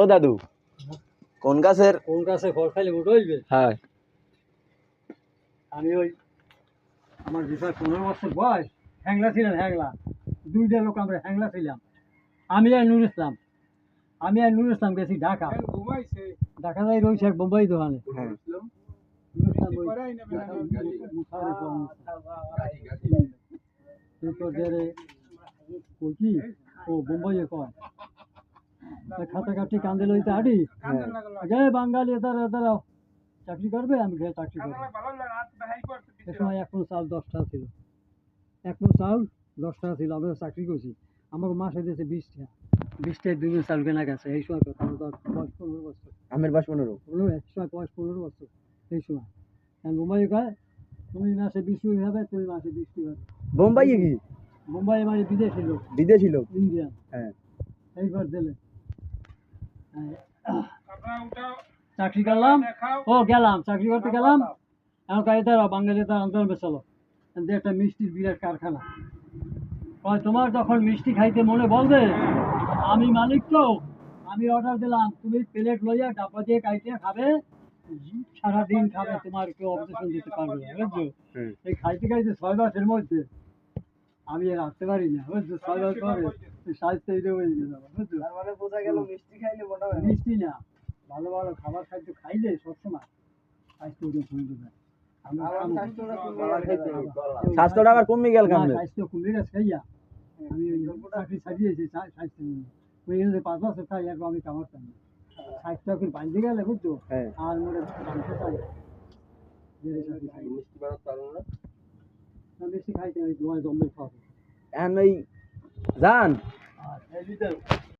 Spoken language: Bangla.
ও দাদু কোন গাছের ফল খাইলে মোটা হইবে? হ্যাঁ আমি ওই আমার বিষয় 15 বছর বয়স, হ্যাংলা ছিলাম, হ্যাংলা দুইটা লোক আমরা হ্যাংলা ছিলাম। আমি আর নুর ইসলাম গেছি ঢাকা। ঢাকা যাই রয়েছে এক বোম্বাই দোকানে। হ্যাঁ নুর ইসলাম কি ও বোম্বাই কয় খাতা কাটি কান্দে লইতে হাঁটি গে বাঙালি দাঁড়াও চাকরি করবে? আমি চাকরি করবো। সে সময় 1 মণ চাল 10 টাকা ছিল, 1 মণ চাল 10 টাকা ছিল। আমরা চাকরি করছি, আমার মাসে দিয়েছে 20 টাকা। 20 টাকায় 2 মণ চাল কেনা গেছে। এই সময় কথা বয়স 15 বছর। আমের বাস 15 এক সময় বয়স 15 বছর। এই সময় বোম্বাই কয় তুমি মাসে 20 হবে, তুমি মাসে 20 হবে। বোম্বাই কি? মুম্বাই মানে বিদেশি লোক ইন্ডিয়ান। হ্যাঁ এইবার দিলে চাকরি করলাম, ও গেলাম চাকরি করতে গেলাম। এখন কায়দারা বাঙালি তার আন্দোলন চলো, একটা মিষ্টির বিরাট কারখানা। তোমার যখন মিষ্টি খাইতে মনে বলবে, আমি মালিক তো, আমি অর্ডার দিলাম, তুমি প্লেট লইয়া ডাব্বা দিয়ে খাইতে খাবে, সারাদিন খাবে, তোমার কেউ অবজেকশন দিতে পারবে না। বুঝছো? এই খাইতে খাইতে 6 মাসের মধ্যে আমি আর আসতে পারি না। বুঝছো? 6 মাস পরে স্বাস্থ্য হয়ে যাবে। বুঝছো? বোঝা গেল মিষ্টি খাইলে মোটা হয়। মিষ্টি না, ভালো ভালো খাবার খাদ্য খাইলে সবসময় স্বাস্থ্য কমে যায়। স্বাস্থ্যটা আবার কমে গেল কেন? স্বাস্থ্য কমে গেছে খাইয়া আমি চাকরি ছাড়িয়েছি। স্বাস্থ্য ওই 5 বছর খাই, একবার আমি কামাতাম না। স্বাস্থ্য এখন বাঁধতে গেলে, বুঝছো, আর মনে জানতে চাই মিষ্টি খাইতে আমি তোমার জম্মের খাবো। এখন ওই যান